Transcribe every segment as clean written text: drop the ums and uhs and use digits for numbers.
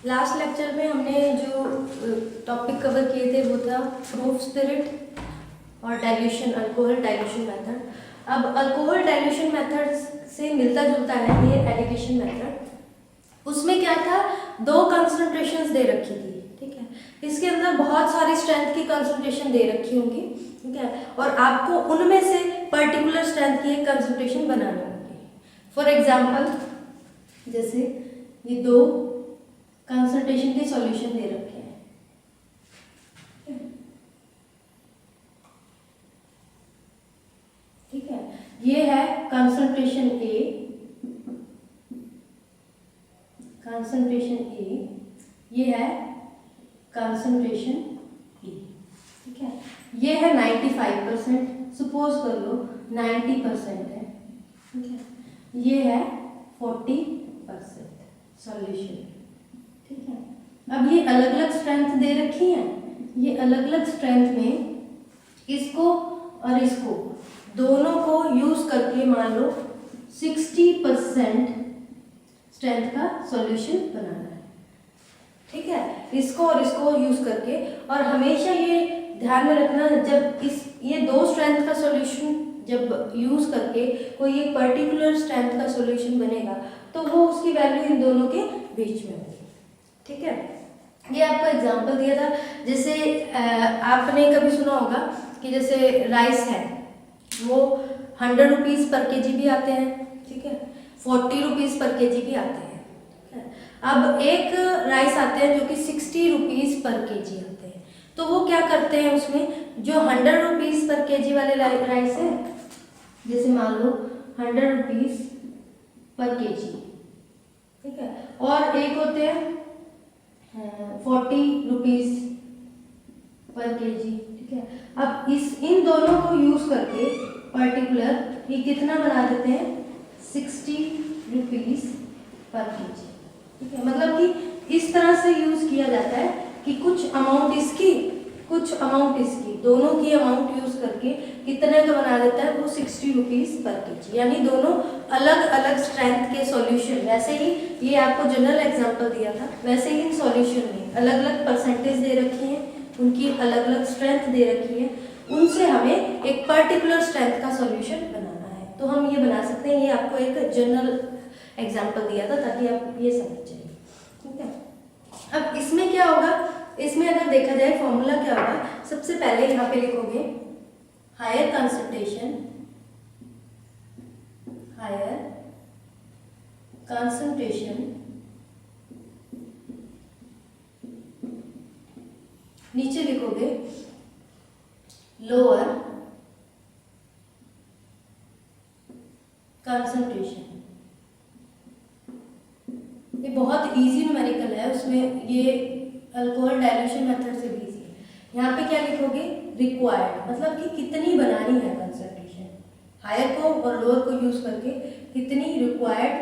Last lecture में हमने जो टॉपिक कवर किए थे वो था प्रूफ स्पिरिट और डाइल्यूशन, अल्कोहल डाइल्यूशन मेथड। अब अल्कोहल डाइल्यूशन मेथड से मिलता जुलता है ये एलिगेशन मेथड। उसमें क्या था, दो कंसंट्रेशंस दे रखी थी, ठीक है। इसके अंदर बहुत सारी स्ट्रेंथ की कंसंट्रेशन दे रखी होंगी, ठीक है, और आपको उनमें से पर्टिकुलर स्ट्रेंथ की एक कंसंट्रेशन बनानी होगी। फॉर एग्जाम्पल जैसे ये दो कंसंट्रेशन के सॉल्यूशन दे रखे हैं, ठीक है। ये है कंसंट्रेशन ए, ये है कंसंट्रेशन ई, ठीक है। ये है 95%, सपोज कर लो 90% है, ठीक है। ये है 40% सॉल्यूशन, ठीक है। अब ये अलग अलग स्ट्रेंथ दे रखी है, ये अलग अलग स्ट्रेंथ में इसको और इसको दोनों को यूज करके मान लो 60% स्ट्रेंथ का सॉल्यूशन बनाना है, ठीक है। इसको और इसको यूज करके, और हमेशा ये ध्यान में रखना जब ये दो स्ट्रेंथ का सॉल्यूशन जब यूज करके कोई एक पर्टिकुलर स्ट्रेंथ का सॉल्यूशन बनेगा तो वो उसकी वैल्यू इन दोनों के बीच में होगी, ठीक है। ये आपको एग्जांपल दिया था, जैसे आपने कभी सुना होगा कि जैसे राइस है वो 100 रुपीज़ पर केजी भी आते हैं, ठीक है, 40 रुपीज़ पर केजी भी आते हैं, ठीक है। अब एक राइस आते हैं जो कि 60 रुपीज़ पर केजी आते हैं, तो वो क्या करते हैं उसमें जो 100 रुपीज़ पर केजी वाले राइस है, जैसे मान लो 100 रुपीज़ पर केजी, ठीक है, और एक होते हैं 40 रुपीज़ पर केजी, ठीक है। अब इन दोनों को यूज करके पर्टिकुलर ये कितना बना देते हैं 60 रुपीज़ पर केजी, ठीक है। मतलब कि इस तरह से यूज किया जाता है कि कुछ अमाउंट इसकी कुछ अमाउंट इसकी, दोनों की अमाउंट यूज करके कितने का बना देता है वो 60 रुपीज़ पर केजी, यानी दोनों अलग अलग स्ट्रेंथ के सॉल्यूशन। वैसे ही ये आपको जनरल एग्जांपल दिया था, वैसे ही इन सॉल्यूशन में अलग अलग परसेंटेज दे रखी है, उनकी अलग अलग स्ट्रेंथ दे रखी है, उनसे हमें एक पर्टिकुलर स्ट्रेंथ का सॉल्यूशन बनाना है, तो हम ये बना सकते हैं। ये आपको एक जनरल एग्जांपल दिया था ताकि आप ये समझ जाइए, ठीक है। अब इसमें क्या होगा, इसमें अगर देखा जाए फॉर्मूला क्या होगा, सबसे पहले यहाँ पे लिखोगे हायर कंसंट्रेशन नीचे लिखोगे लोअर कंसंट्रेशन। ये बहुत इजी न्यूमेरिकल है, उसमें ये अल्कोहल डाइल्यूशन मेथड से भी इजी है। यहाँ पे क्या लिखोगे रिक्वायर्ड, मतलब कि कितनी बनानी है कंसंट्रेशन, हायर को और लोअर को यूज करके कितनी रिक्वायर्ड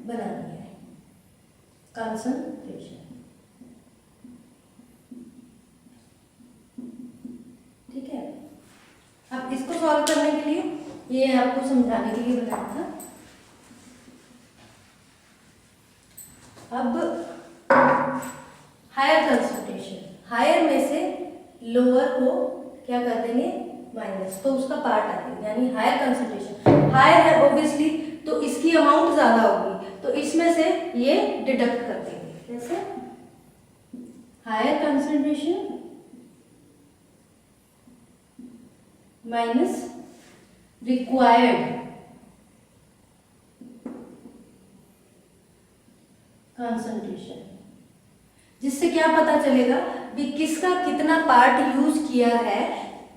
बनानी है कंसंट्रेशन, ठीक है। अब इसको सॉल्व करने के लिए ये आपको समझाने के लिए बताया था। अब हायर कंसंट्रेशन, हायर में से लोअर को क्या कर देंगे माइनस, तो उसका पार्ट आ जाएगा, यानी हायर कंसंट्रेशन हायर है ऑब्वियसली, तो इसकी अमाउंट ज्यादा होगी, तो इसमें से ये डिडक्ट कर देंगे। जैसे higher concentration minus required concentration, जिससे क्या पता चलेगा भी किसका कितना पार्ट यूज किया है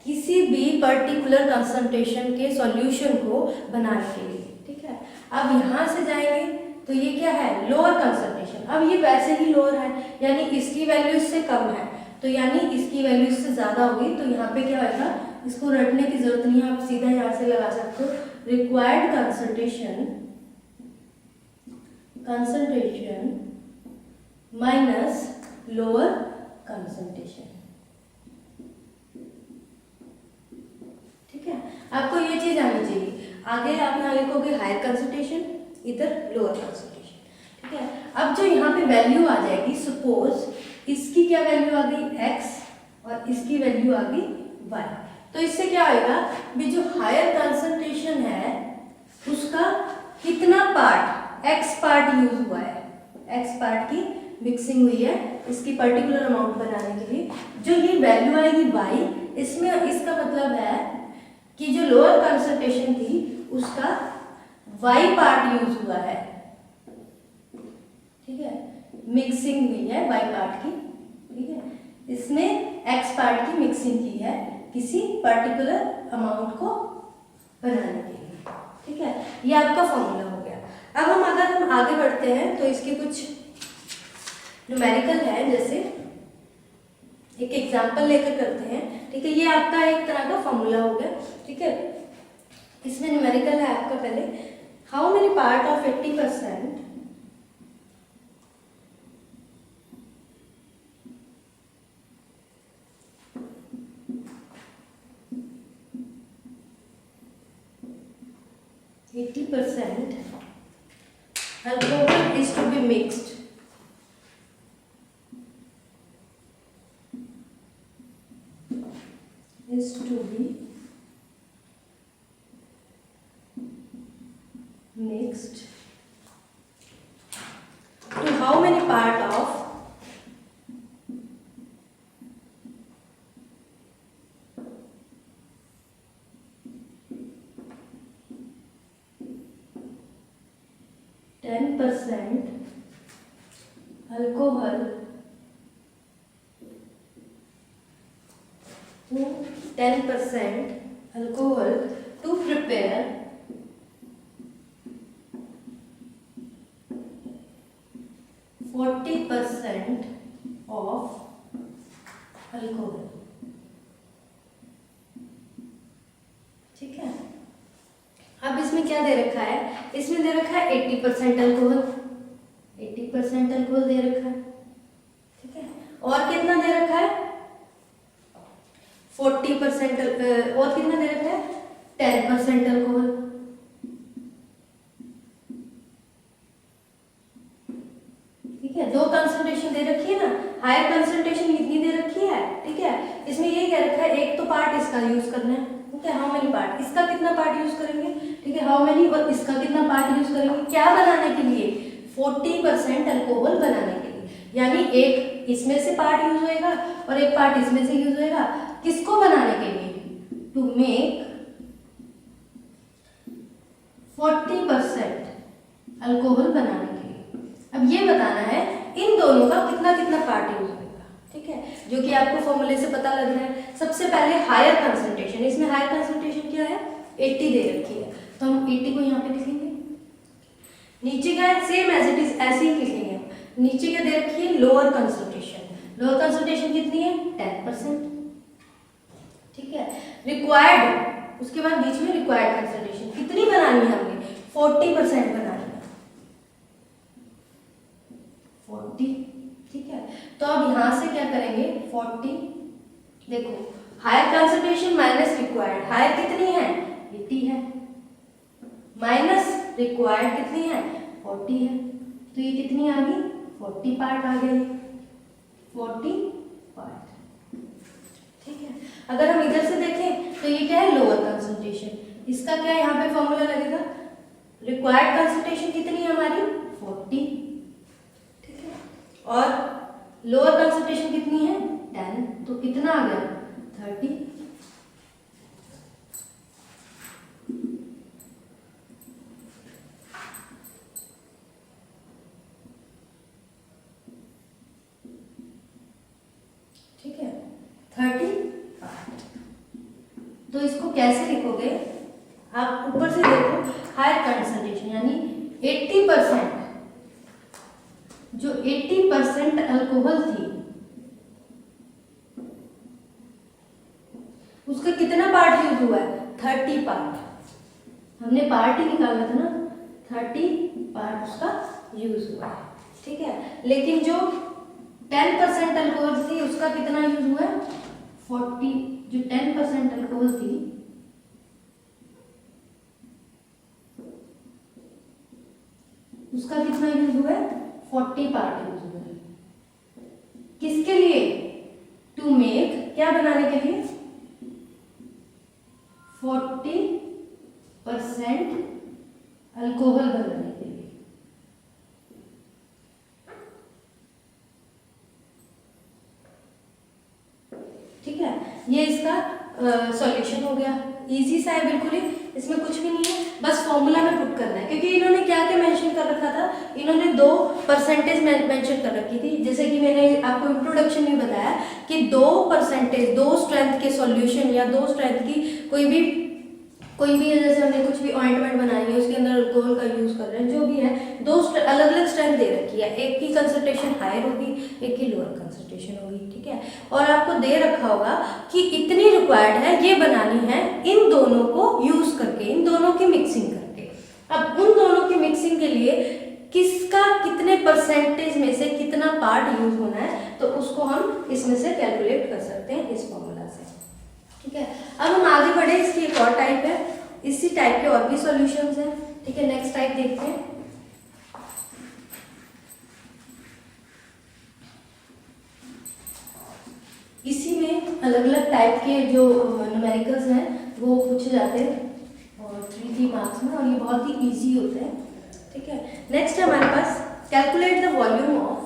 किसी भी पर्टिकुलर कंसंट्रेशन के सॉल्यूशन को बनाने के लिए, ठीक है। अब यहाँ से जाएंगे तो ये क्या है लोअर कंसंट्रेशन, अब ये वैसे ही लोअर है, यानी इसकी वैल्यू इससे कम है, तो यानी इसकी वैल्यू इससे ज्यादा होगी, तो यहाँ पे क्या होगा, इसको रटने की जरूरत नहीं है, आप सीधा यहाँ से लगा सकते हो required concentration minus lower concentration, ठीक है। आपको ये चीज आनी चाहिए। आगे आप यहाँ लिखोगे हायर कंसंट्रेशन, इधर लोअर कंसंट्रेशन, ठीक है। अब जो यहाँ पे वैल्यू आ जाएगी, सपोज इसकी क्या वैल्यू आ गई x और इसकी वैल्यू आ गई y, तो इससे क्या आएगा भी जो हायर कंसंट्रेशन है उसका कितना पार्ट, x पार्ट यूज हुआ है, x पार्ट की मिक्सिंग हुई है इसकी पर्टिकुलर अमाउंट बनाने के लिए। जो ये वैल्यू आएगी y, इसमें इसका मतलब है कि जो लोअर कंसंट्रेशन थी उसका y पार्ट यूज हुआ है, ठीक है, मिक्सिंग हुई है y पार्ट की, ठीक है, इसमें x पार्ट की मिक्सिंग की है किसी पर्टिकुलर अमाउंट को बनाने के लिए, ठीक है। ये आपका फॉर्मूला हो गया। अब अगर हम आगे बढ़ते हैं तो इसके कुछ न्यूमेरिकल है, जैसे एक एग्जांपल लेकर करते हैं, ठीक है। ये आपका एक तरह का फॉर्मूला हो गया, ठीक है। इसमें न्यूमेरिकल है आपका पहले, how many part of 80% alcohol is to be mixed to how many part of 10% alcohol to 10% alcohol to prepare 40% of alcohol, ठीक है। अब इसमें क्या दे रखा है, इसमें दे रखा है 80% अल्कोहल, 80% अल्कोहल दे रखा है, ठीक है। और कितना दे रखा है 40%, और कितना दे रखा है 10% अल्कोहल, ठीक है। दो कंसंट्रेशन दे रखी है ना, हायर कंसंट्रेशन कितनी दे रखी है, ठीक है। इसमें ये कह रखा है एक तो पार्ट इसका यूज करना है, ठीक है, हाउ मेनी पार्ट, इसका कितना पार्ट यूज करेंगे, ठीक है, हाउ मेनी, और इसका कितना पार्ट यूज करेंगे, क्या बनाने के लिए 40% अल्कोहल बनाने के लिए, यानी एक इसमें से पार्ट यूज होएगा और एक पार्ट इसमें से यूज होएगा, किसको बनाने के लिए, टू मेक 40% अल्कोहल बनाने के लिए। अब ये बताना है इन दोनों का कितना कितना पार्ट यूज होगा, ठीक है, जो कि आपको फॉर्मूले से पता लग रहा है। सबसे पहले हायर कंसंट्रेशन, इसमें हायर कंसंट्रेशन क्या है 80 दे रखी है, तो हम 80 को यहाँ पे लिखेंगे। नीचे क्या है सेम एज इट इज, ऐसे ही लिखेंगे। नीचे क्या दे रखी है लोअर कंसंट्रेशन, लोअर कंसंट्रेशन कितनी है 10%, ठीक है। रिक्वायर्ड, उसके बाद बीच में रिक्वायर्ड कंसंट्रेशन कितनी बनानी है हमें 40% बनानी है, 40, ठीक है। तो अब यहां से क्या करेंगे 40, देखो higher concentration minus required, higher कितनी है 80 है, माइनस रिक्वायर्ड कितनी है 40 है, तो ये कितनी आ गई 40 पार्ट आ गए, 40 पार्ट, ठीक है। अगर हम इधर से देखें तो ये क्या है लोअर कंसंट्रेशन, इसका क्या यहाँ पे फॉर्मूला लगेगा, रिक्वायर्ड कंसंट्रेशन कितनी है हमारी 40, ठीक है, और लोअर कंसंट्रेशन कितनी है 10, तो कितना आ गया 30, ठीक है 30 पार्ट। तो इसको कैसे लिखोगे आप, ऊपर से देखो हायर कंसंट्रेशन यानी 80%, जो 80% अल्कोहल थी उसका कितना पार्ट यूज हुआ है 30 पार्ट, हमने पार्ट ही निकाला था ना, 30 पार्ट उसका यूज हुआ है, ठीक है। लेकिन जो 10% अल्कोहल थी उसका कितना यूज हुआ है 40, जो 10% अल्कोहल थी उसका कितना यूज हुआ है 40 पार्ट यूज हुए हैं। किसके लिए? टू मेक, क्या बनाने के लिए? 40% अल्कोहल बनाने के लिए। ठीक है, ये इसका सॉल्यूशन हो गया। इजी सा है बिल्कुल ही, इसमें कुछ भी नहीं है, बस फॉर्मूला में पुट करना है। क्योंकि इन्होंने क्या क्या मेंशन कर रखा था, इन्होंने 2 परसेंटेज मेंशन कर रखी थी। जैसे कि मैंने आपको इंट्रोडक्शन में बताया कि 2 परसेंटेज, 2 स्ट्रेंथ के सॉल्यूशन या 2 स्ट्रेंथ की कोई भी जैसे हमने कुछ भी ऑइंटमेंट बनाई है उसके अंदर अल्कोहल का यूज कर रहे हैं, जो भी है, 2 अलग अलग स्ट्रेंथ दे रखी है। एक की कंसंट्रेशन हायर होगी, एक की लोअर कंसंट्रेशन होगी। ठीक है, और आपको दे रखा होगा कि इतनी रिक्वायर्ड है, ये बनानी है इन दोनों को यूज करके, इन दोनों की मिक्सिंग करके। अब उन दोनों की मिक्सिंग के लिए किसका कितने परसेंटेज में से कितना पार्ट यूज होना है, तो उसको हम इसमें से कैलकुलेट कर सकते हैं इस फॉर्मूला से। ठीक है, अब हम आगे बढ़े, इसकी एक और टाइप है, इसी टाइप के और भी सॉल्यूशंस हैं। ठीक है, नेक्स्ट टाइप देखते हैं। इसी में अलग अलग टाइप के जो न्यूमेरिकल्स हैं वो पूछे जाते हैं और 3 मार्क्स में, और ये बहुत ही इजी होते हैं। ठीक है, नेक्स्ट है हमारे पास calculate the volume of,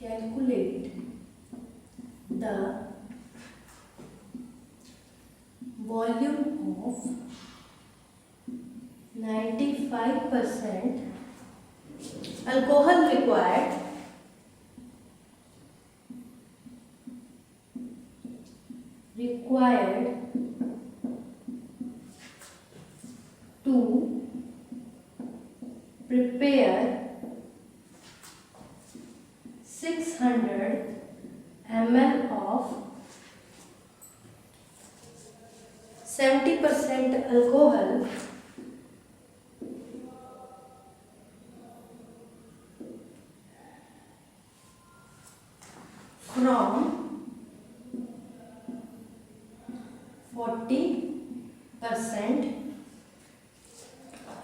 calculate the volume of 95% alcohol required to prepare 600 ml of 70% alcohol from 40%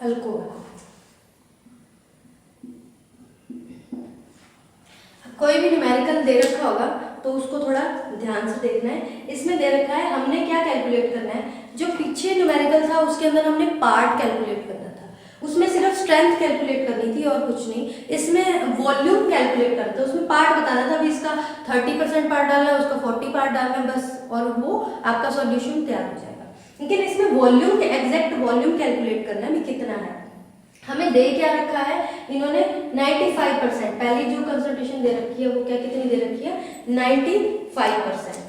alcohol. कोई भी न्यूमेरिकल दे रखा होगा तो उसको थोड़ा ध्यान से देखना है। इसमें दे रखा है हमने क्या कैलकुलेट करना है, जो पीछे न्यूमेरिकल था उसके अंदर हमने पार्ट कैलकुलेट करना था, उसमें सिर्फ स्ट्रेंथ कैलकुलेट करनी थी और कुछ नहीं। इसमें वॉल्यूम कैलकुलेट करना था, उसमें पार्ट बताना था, अभी इसका 30% पार्ट डालना है, उसका 40 पार्ट डालना है बस, और वो आपका सॉल्यूशन तैयार हो जाएगा। लेकिन इसमें वॉल्यूम, एग्जैक्ट वॉल्यूम कैलकुलेट करना है कितना है। हमें दे क्या रखा है इन्होंने, 95%, पहली जो कंसंट्रेशन दे रखी है वो क्या, कितनी दे रखी है, 95%।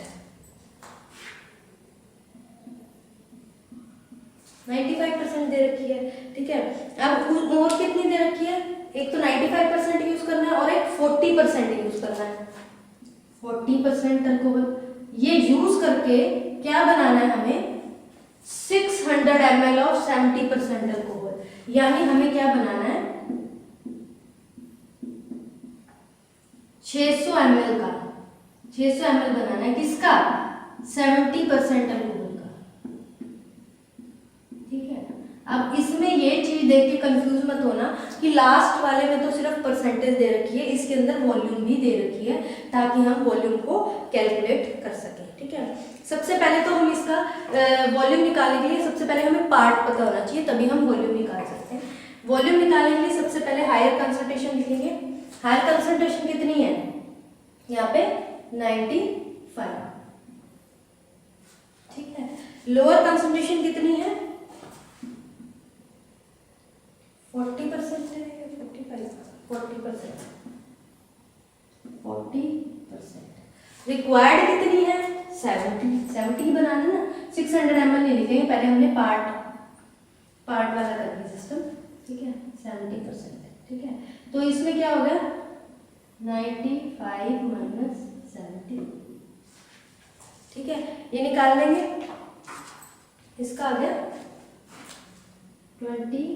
95% दे रखी है। ठीक है, अब और कितनी दे रखी है, एक तो 95% यूज करना है और एक 40% यूज करना है। 40% अल्कोहल, ये यूज करके क्या बनाना है हमें, 600 ml ऑफ 70% अल्कोहल, यानी हमें क्या बनाना है, 600 ml का, 600 ml बनाना है, किसका, 70% अल्कोहल का। ठीक है, अब इसमें ये चीज देख के कंफ्यूज मत होना कि लास्ट वाले में तो सिर्फ परसेंटेज दे रखी है, इसके अंदर वॉल्यूम भी दे रखी है, ताकि हम वॉल्यूम को कैलकुलेट कर सकें। ठीक है, सबसे पहले तो हम इसका वॉल्यूम निकालने के लिए सबसे पहले हमें पार्ट पता होना चाहिए, तभी हम वॉल्यूम निकाल सकते हैं। वॉल्यूम निकालने के लिए सबसे पहले हायर कंसंट्रेशन लिखेंगे। हायर कंसंट्रेशन कितनी है, यहाँ पे 95। ठीक है, लोअर कंसंट्रेशन कितनी है, 40% है, 40%। रिक्वायर्ड कितनी है, 70 बनाना ना, 600 ml नहीं लिखेंगे, पहले हमने पार्ट वाला करेंगे सिस्टम। ठीक है, 70%। ठीक है, तो इसमें क्या होगा, 95 माइनस 70। ठीक है, ये निकाल लेंगे, इसका आ गया 25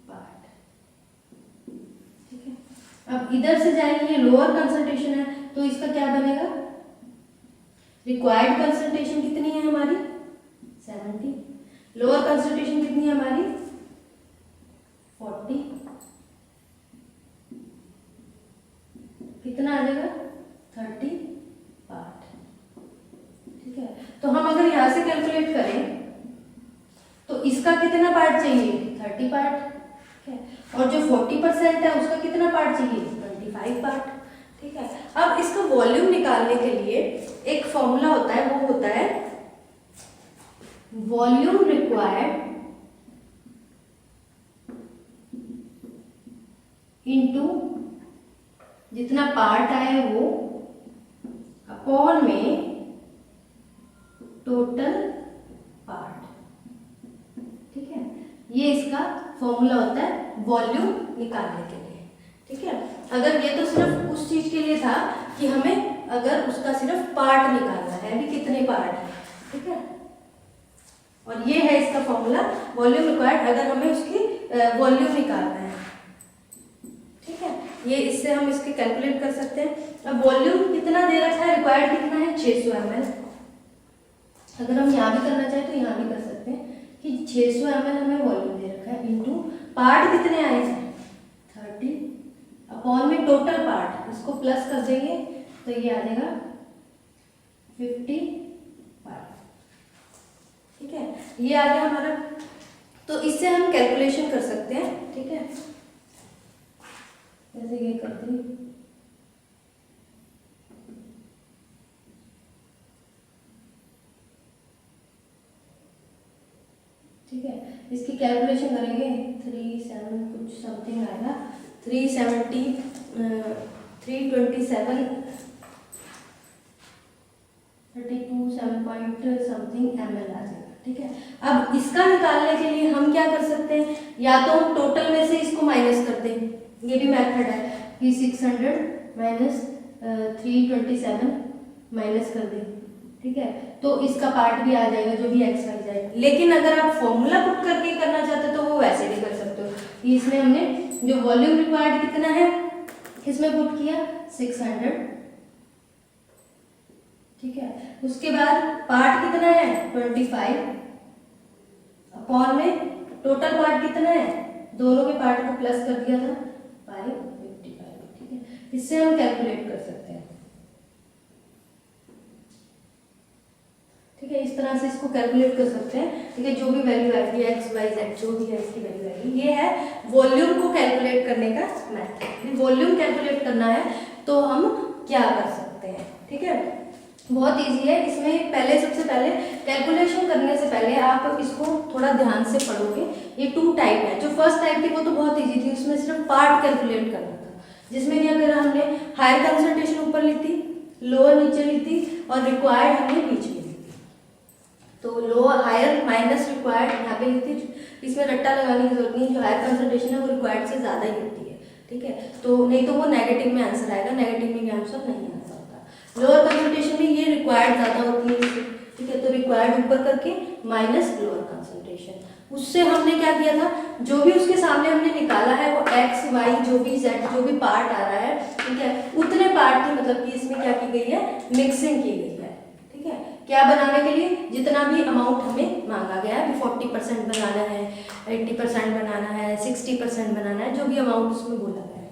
पार्ट। ठीक है, अब इधर से जाएंगे, ये लोअर कंसंट्रेशन है तो इसका क्या बनेगा, रिक्वायर्ड कंसंट्रेशन कितनी है हमारी, 70, लोअर कंसंट्रेशन कितनी है हमारी इसका कितना पार्ट चाहिए, 30 पार्ट, ठीक है। और जो 40% है उसका कितना पार्ट चाहिए, 25 पार्ट, ठीक है। अब इसका वॉल्यूम निकालने के लिए एक फॉर्मूला होता है, वो होता है वॉल्यूम रिक्वायर्ड इनटू जितना पार्ट आए वो अपॉन में टोटल पार्ट, ठीक है। ये इसका फॉर्मूला होता है वॉल्यूम निकालने के लिए, ठीक है। अगर ये तो सिर्फ उस चीज के लिए था कि हमें अगर उसका सिर्फ पार्ट निकालना है, अभी कितने पार्ट है, ठीक है। और ये है इसका फॉर्मूला वॉल्यूम रिक्वायर्ड, अगर हमें उसकी वॉल्यूम निकालना है, ठीक है। ये इससे हम इसके कैलकुलेट कर सकते हैं। अब वॉल्यूम कितना दे रखा है, रिक्वायर्ड कितना है, 600 ml। अगर हम यहाँ भी करना चाहें तो यहाँ भी कर सकते हैं कि 600 ml हमें वॉल्यूम दे रखा है, इनटू पार्ट कितने आए थे 30 अपॉन में टोटल पार्ट, इसको प्लस कर देंगे तो ये आ जाएगा 55, ठीक है। ये आ गया हमारा। तो इससे हम कैलकुलेशन कर सकते हैं, ठीक है। जैसे ये करते हैं, ठीक है। इसकी कैलकुलेशन करेंगे 37 कुछ समथिंग आएगा, 370 327 32 7 पॉइंट समथिंग ml आ जाएगा, ठीक है। अब इसका निकालने के लिए हम क्या कर सकते हैं, या तो हम टोटल में से इसको माइनस कर दें, ये भी मेथड है कि 600 माइनस 327 माइनस कर दें, ठीक है। तो इसका पार्ट भी आ जाएगा जो भी एक्स वाई जाएगा। लेकिन अगर आप फॉर्मूला पुट करके करना चाहते हो तो वो वैसे भी कर सकते हो। इसमें हमने जो वॉल्यूम रिक्वायर्ड कितना है इसमें पुट किया 600, ठीक है। उसके बाद पार्ट कितना है 25 अपॉन में टोटल पार्ट कितना है, दोनों के पार्ट को प्लस कर दिया था 555, ठीक है। इससे हम कैलकुलेट कर सकते हैं, ठीक है। इस तरह से इसको कैलकुलेट कर सकते हैं, ठीक है। जो भी वैल्यू आएगी एक्स वाई जेड जो भी है इसकी वैल्यू आएगी। ये है वॉल्यूम को कैलकुलेट करने का मेथड। वॉल्यूम कैलकुलेट करना है तो हम क्या कर सकते हैं, ठीक है। बहुत इजी है। इसमें पहले सबसे पहले कैलकुलेशन करने से पहले आप इसको थोड़ा ध्यान से पढ़ोगे। ये 2 टाइप है। जो फर्स्ट टाइप थी वो तो बहुत इजी थी, उसमें सिर्फ पार्ट कैलकुलेट करना था, जिसमें क्या करा हमने, हायर कंसंट्रेशन ऊपर ली थी, लोअर नीचे ली थी और रिक्वायर्ड हमने बीच में ली थी। तो लोअर हायर माइनस रिक्वायर्ड यहाँ पे ली थी। इसमें रट्टा लगाने की जरूरत नहीं, जो हायर कंसंट्रेशन है वो रिक्वायर्ड से ज़्यादा ही होती है, ठीक है। तो नहीं तो वो नेगेटिव में आंसर आएगा, नेगेटिव में आंसर नहीं आता होता। लोअर कंसंट्रेशन में ये रिक्वायर्ड ज़्यादा होती है, ठीक है। तो रिक्वायर्ड ऊपर करके माइनस लोअर कंसंट्रेशन, उससे हमने क्या किया था, जो भी उसके सामने हमने निकाला है वो एक्स वाई जो भी जेड जो भी पार्ट आ रहा है, ठीक है, उतने पार्ट की मतलब कि इसमें क्या की गई है, मिक्सिंग की गई है, ठीक है। क्या बनाने के लिए, जितना भी अमाउंट हमें मांगा गया है, 40% बनाना है, 80% बनाना है, 60% बनाना है, जो भी अमाउंट उसमें बोला गया है।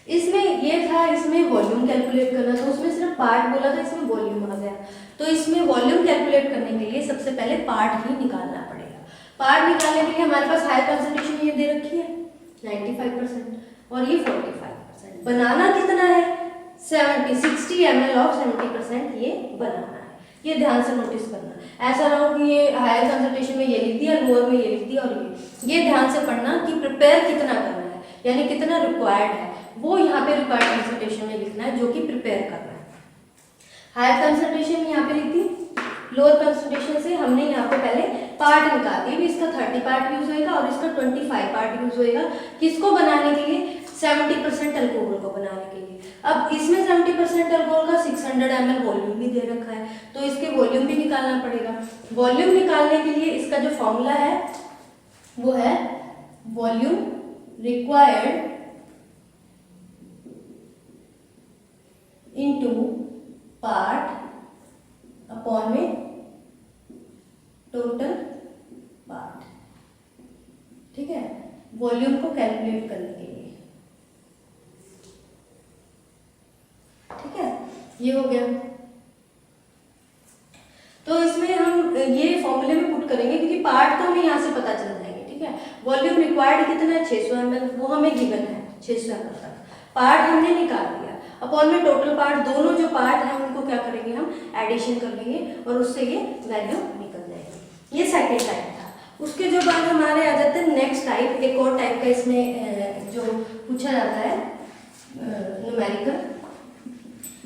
इसमें ये था, इसमें वॉल्यूम कैलकुलेट करना था, उसमें सिर्फ पार्ट बोला था, इसमें वॉल्यूम आ गया। तो इसमें वॉल्यूम कैलकुलेट करने के लिए सबसे पहले पार्ट ही निकालना पड़ेगा। पार्ट निकालने के लिए हमारे पास हायर कंसंट्रेशन ये दे रखी है 95% और ये 45%। बनाना कितना है, 60 ml ऑफ 70% ये बनाना है। ये ध्यान से नोटिस करना, ऐसा ना हो कि ये हायर कंसंट्रेशन में ये लिख दिया, लोअर में ये लिख दिया, और ये ध्यान से पढ़ना कि प्रिपेयर कितना करना है, यानी कितना रिक्वायर्ड है वो यहाँ पे रिक्वायर्ड कंसंट्रेशन में लिखना है, जो कि प्रिपेयर करना है। हायर कंसंट्रेशन यहाँ पे लिख दी, लोअर कंसंट्रेशन से हमने यहाँ पे पहले पार्ट निकाल दिया। इसका 30 पार्ट यूज होएगा और इसका 25 पार्ट यूज होएगा। किसको बनाने के लिए, 70% अल्कोहल को बनाने के लिए। अब इसमें 70% अल्कोहल का 600 ml वॉल्यूम भी दे रखा है, तो इसके वॉल्यूम भी निकालना पड़ेगा। वॉल्यूम निकालने के लिए इसका जो फॉर्मूला है वो है volume required into part upon में टोटल पार्ट, ठीक है, वॉल्यूम को कैलकुलेट करने के लिए, ठीक है। ये हो गया। तो इसमें हम ये फॉर्मूले में पुट करेंगे क्योंकि पार्ट तो हमें यहाँ से पता चल जाएंगे, ठीक है। वॉल्यूम रिक्वायर्ड कितना है 600 ml, वो हमें गिवन है 600 ml तक। पार्ट हमने निकाल दिया, अपॉन में टोटल पार्ट, दोनों जो पार्ट हैं उनको क्या करेंगे हम एडिशन कर लेंगे और उससे ये वैल्यू निकल जाएगी। ये सेकेंड टाइप था। उसके जो बाद हमारे आ जाते हैं नेक्स्ट टाइप, एक और टाइप का इसमें जो पूछा जाता है न्यूमेरिकल।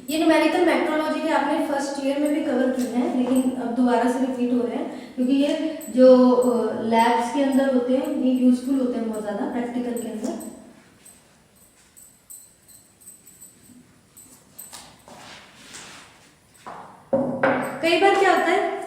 ये न्यूमेरिकल मेट्रोलॉजी के आपने फर्स्ट ईयर में भी कवर किए हैं, लेकिन अब दोबारा से रिपीट हो रहे हैं क्योंकि ये जो लैब्स के अंदर होते हैं ये यूजफुल होते हैं बहुत ज़्यादा प्रैक्टिकल के अंदर। कई बार क्या होता है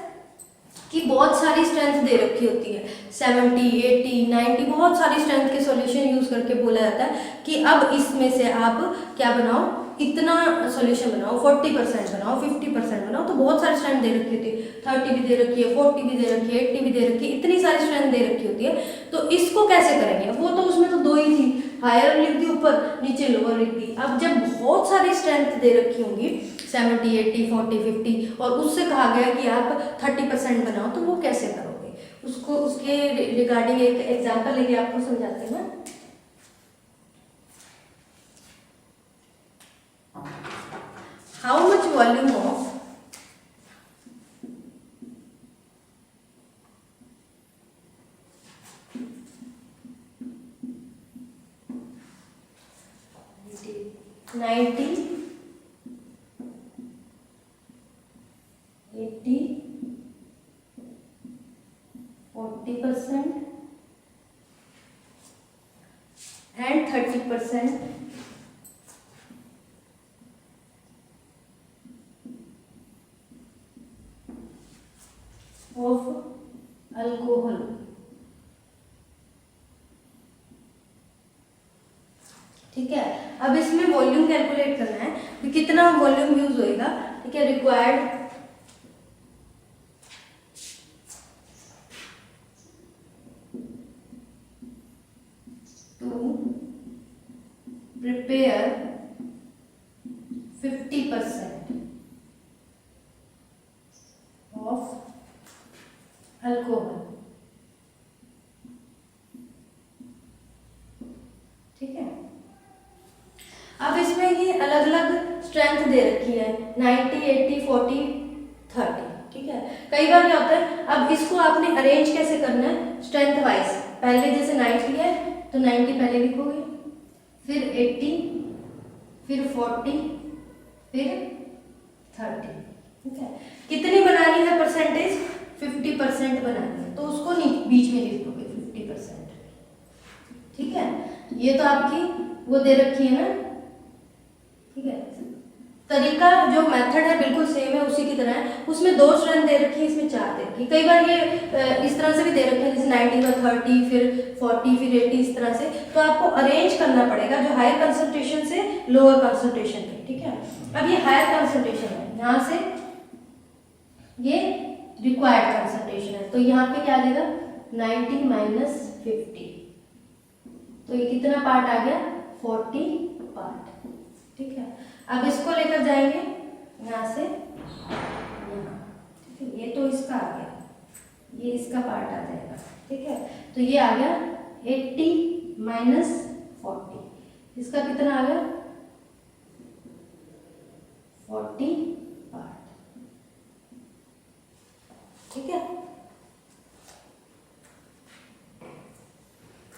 कि बहुत सारी स्ट्रेंथ दे रखी होती है, 70, 80, 90, बहुत सारी स्ट्रेंथ के सॉल्यूशन यूज करके बोला जाता है कि अब इसमें से आप क्या बनाओ, इतना सॉल्यूशन बनाओ, 40% बनाओ, 50% बनाओ। तो बहुत सारी स्ट्रेंथ दे रखी होती है, 30 भी दे रखी है, 40 भी दे रखी है, 80 भी दे रखी है, इतनी सारी स्ट्रेंथ दे रखी होती है। तो इसको कैसे करेंगे? वो तो उसमें तो दो ही थी, हायर लिख दी ऊपर, नीचे लोअर लिख दी। अब जब बहुत सारी स्ट्रेंथ दे रखी होंगी 70, 80, 40, 50 और उससे कहा गया कि आप 30% बनाओ, तो वो कैसे करोगे? उसको उसके रिगार्डिंग एक एग्जांपल लेके आपको समझाते हैं ना। How much volume of ninety 80 40% and 30% of alcohol। ठीक है, अब इसमें वॉल्यूम कैलकुलेट करना है कि कितना वॉल्यूम यूज होएगा। ठीक है, रिक्वायर्ड prepare 50% of alcohol। ठीक है, अब इसमें ये अलग अलग स्ट्रेंथ दे रखी है 90, 80, 40, 30। ठीक है, कई बार क्या होता है, अब इसको आपने अरेंज कैसे करना है स्ट्रेंथ वाइज। पहले जैसे 90 है तो 90 पहले लिखोगे, फिर 80, फिर 40, फिर 30। ठीक है, कितनी बनानी है परसेंटेज? 50% बनानी है, तो उसको बीच में लिख दोगे 50%। ठीक है, ये तो आपकी वो दे रखी है ना। ठीक है, तरीका जो मेथड है बिल्कुल सेम है, उसी की तरह है। उसमें 2 स्ट्रेंथ दे रखी है, इसमें 4 दे रखी है। कई बार ये इस तरह से भी दे रखे हैं, जैसे 90 में 30, फिर 40, फिर 80, इस तरह से। तो आपको अरेंज करना पड़ेगा जो हायर कंसंट्रेशन से लोअर कंसंट्रेशन पे। ठीक है, अब ये हायर कंसंट्रेशन है, यहाँ से ये रिक्वायर्ड कंसंट्रेशन है, तो यहाँ पे क्या आ जाएगा 90 माइनस 50, तो ये कितना पार्ट आ गया 40 पार्ट। ठीक है, अब इसको लेकर जाएंगे यहाँ से यहाँ। ठीक है, ये तो इसका आ गया, ये इसका पार्ट आ जाएगा। ठीक है, तो ये आ गया 80 माइनस 40, इसका कितना आ गया 40 पार्ट। ठीक है,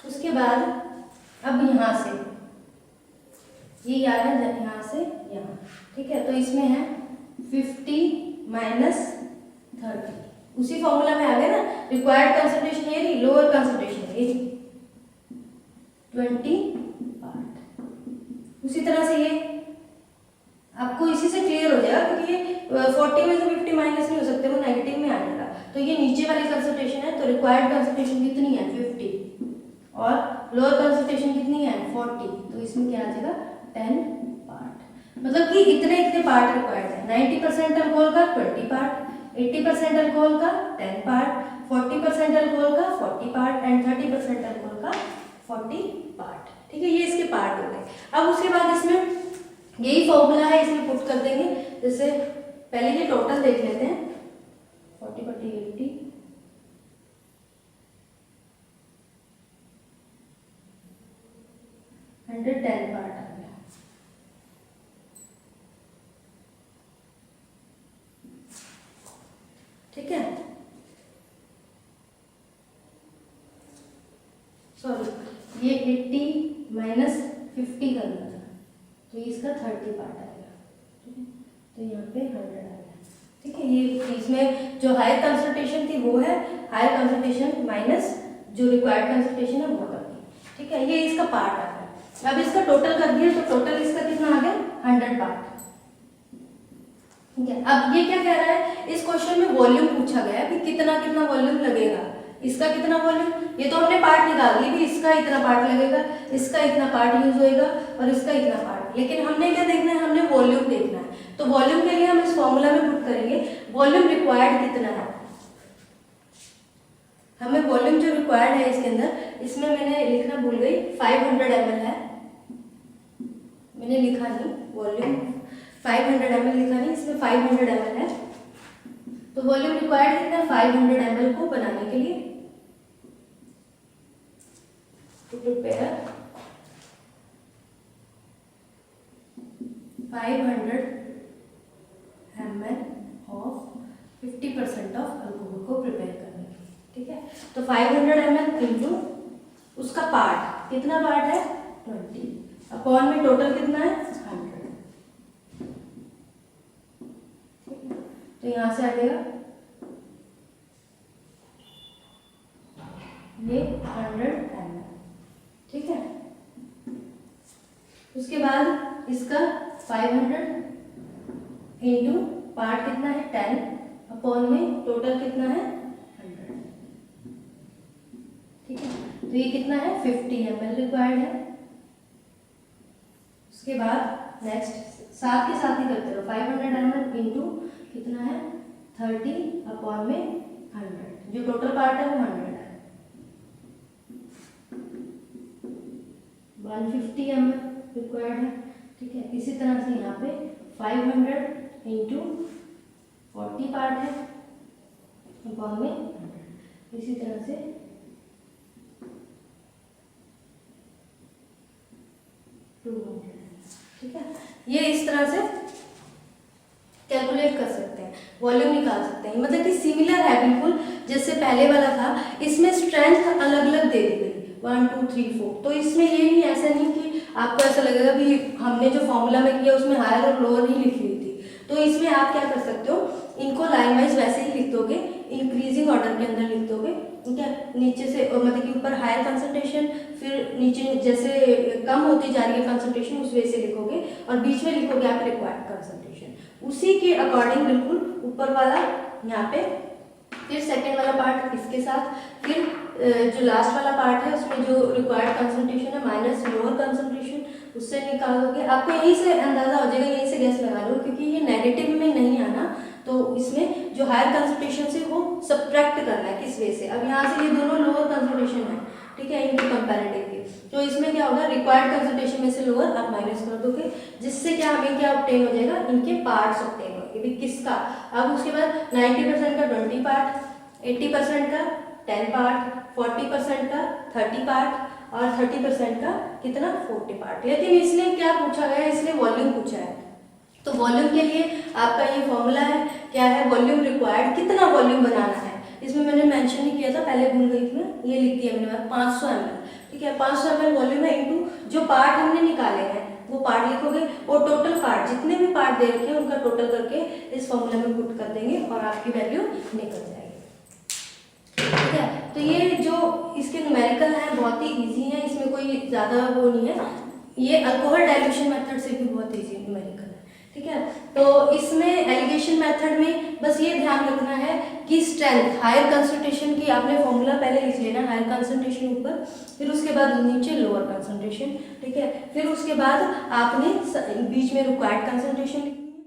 उसके बाद अब यहाँ से ये आ रहा है यहाँ से यहाँ। ठीक है, तो इसमें है 50 माइनस 30, उसी फॉर्मूला में आ गया ना। रिक्वायर्ड कंसंट्रेशन ये रही, लोअर कंसंट्रेशन ये 20 पार्ट। उसी तरह से ये आपको इसी से क्लियर हो जाएगा, क्योंकि ये 40 में से 50 माइनस नहीं हो सकते, वो नेगेटिव में आ जाएगा। तो ये नीचे वाली कंसंट्रेशन है, तो रिक्वायर्ड कंसंट्रेशन कितनी है 50 और लोअर कंसंट्रेशन कितनी है 40, तो इसमें क्या आ जाएगा 10 पार्ट। मतलब कि इतने इतने पार्ट रिक्वायर्ड है। 90% अल्कोहल का 20 पार्ट, 80% अल्कोहल का 10 पार्ट, 40% अल्कोहल का 40 पार्ट एंड 30% अल्कोहल का 40 पार्ट। ठीक है, ये इसके पार्ट हो गए। अब उसके बाद इसमें यही फॉर्मूला है, इसमें पुट कर देंगे। जैसे पहले ये टोटल देख लेते हैं 40, 40, 80, 110 पार्ट आ गया। ठीक है, सॉरी ये 80 माइनस 50 करना था, तो इसका 30 पार्ट आएगा। ठीक है, तो यहाँ पे 100 आ गया। ठीक है, ये इसमें जो हायर कंसंट्रेशन थी वो है, हायर कंसंट्रेशन माइनस जो रिक्वायर्ड कंसंट्रेशन है वो कर दी। ठीक है, ये इसका पार्ट आ गया। अब इसका टोटल कर दिया, तो टोटल इसका कितना आ गया 100 पार्ट। ठीक है, अब ये क्या कह रहा है, इस क्वेश्चन में वॉल्यूम पूछा गया है कि कितना कितना वॉल्यूम लगेगा, इसका कितना वॉल्यूम, ये तो हमने पार्ट निकाल ली कि इसका इतना पार्ट लगेगा, इसका इतना पार्ट यूज होएगा और इसका इतना पार्ट, लेकिन हमने क्या देखना है, हमने वॉल्यूम देखना है। तो वॉल्यूम के लिए हम इस फॉर्मूला में पुट करेंगे वॉल्यूम रिक्वायर्ड कितना है, हमें वॉल्यूम जो रिक्वायर्ड है इसके अंदर, इसमें मैंने लिखना भूल गई 500 ml है, मैंने लिखा नहीं वॉल्यूम 500 ml लिखा नहीं, इसमें 500 ml है। तो वॉल्यूम रिक्वायर्ड कितना है 500 ml को बनाने के लिए, to prepare 500 ml of 50% of alcohol को प्रिपेयर करने के लिए। ठीक है, तो 500 ml इंटू उसका पार्ट, कितना पार्ट है 20, अपॉन में टोटल कितना है 100। तो यहां से आ जाएगा ये 100 ml। ठीक है, उसके बाद इसका 500 इंटू पार्ट कितना है 10 अपॉन में टोटल कितना है 100। ठीक है, तो ये कितना है 50 ml रिक्वायर्ड है। उसके बाद नेक्स्ट साथ के साथ ही करते रहो, 500 ml इंटू कितना है 30 अपॉन में 100, जो टोटल पार्ट है वो 100 है, 150 ml रिक्वायर्ड है। ठीक है, इसी तरह से यहाँ पे 500 इंटू 40 पार्ट है अपॉन में 100, इसी तरह से 200। ठीक है, ये इस तरह से कैलकुलेट कर सकते हैं, वॉल्यूम निकाल सकते हैं। मतलब कि सिमिलर है बिल्कुल जैसे पहले वाला था, इसमें स्ट्रेंथ अलग अलग दे दी गई 1 2 3 4। तो इसमें ये नहीं, ऐसा नहीं कि आपको ऐसा लगेगा कि हमने जो फॉर्मूला में किया उसमें हायर और लोअर ही लिखी हुई थी। तो इसमें आप क्या कर सकते हो, इनको लाइन वाइज वैसे ही लिख दोगे, इंक्रीजिंग ऑर्डर के अंदर लिख दोगे। ठीक है, नीचे से मतलब कि ऊपर हायर कंसंट्रेशन, फिर नीचे जैसे कम होती जा रही है कंसंट्रेशन उस वे से लिखोगे, और बीच में लिखोगे आप रिक्वायर्ड कंसंट्रेशन, उसी के अकॉर्डिंग बिल्कुल ऊपर वाला यहाँ पे, फिर सेकेंड वाला पार्ट इसके साथ, फिर जो लास्ट वाला पार्ट है उसमें जो रिक्वायर्ड कंसंट्रेशन है माइनस लोअर कंसंट्रेशन, उससे निकालोगे। आपको यहीं से अंदाजा हो जाएगा, यहीं से गैस लगा लो, क्योंकि ये नेगेटिव में नहीं आना, तो इसमें जो हायर कंसंट्रेशन से वो सब्ट्रैक्ट करना है किस वे से। अब यहाँ से ये दोनों लोअर कंसंट्रेशन है, ठीक है, इनके कंपैरेटिवली, तो इसमें क्या होगा, रिक्वायर्ड कंसंट्रेशन में से लोअर आप माइनस कर दोगे, जिससे क्या हमें क्या ऑब्टेन हो जाएगा, इनके पार्ट्स ऑब्टेन होंगे भी किसका। अब उसके बाद 90% का 20 पार्ट, 80% का 10 पार्ट, 40% का 30 पार्ट और 30% का कितना 40 पार्ट। लेकिन इसने क्या पूछा गया है, इसने वॉल्यूम पूछा है। तो वॉल्यूम के लिए आपका ये फॉर्मूला है, क्या है, वॉल्यूम रिक्वायर्ड, कितना वॉल्यूम बनाना है। इसमें मैंने मेंशन नहीं किया था, पहले भूल गई थी मैं, ये लिख दिया मैंने 500 ml। ठीक है, 500 ml वॉल्यूम है इंटू जो पार्ट हमने निकाले हैं वो पार्ट लिखोगे, और टोटल पार्ट जितने भी पार्ट दे रखे हैं उनका टोटल करके इस फॉर्मूला में पुट कर देंगे और आपकी वैल्यू निकल जाएगी। ठीक है, तो ये जो इसके न्यूमेरिकल हैं बहुत ही इजी है, इसमें कोई ज़्यादा वो नहीं है, ये अल्कोहल डाइल्यूशन मेथड से भी बहुत इजी न्यूमेरिकल है। ठीक है, तो इसमें एलिगेशन मेथड में बस ये ध्यान रखना है कि स्ट्रेंथ, हायर कंसंट्रेशन की आपने फॉर्मूला पहले लिख लेना, हायर कंसंट्रेशन ऊपर, फिर उसके बाद नीचे लोअर कंसंट्रेशन। ठीक है, फिर उसके बाद आपने बीच में रिक्वायर्ड कंसंट्रेशन लिखनी,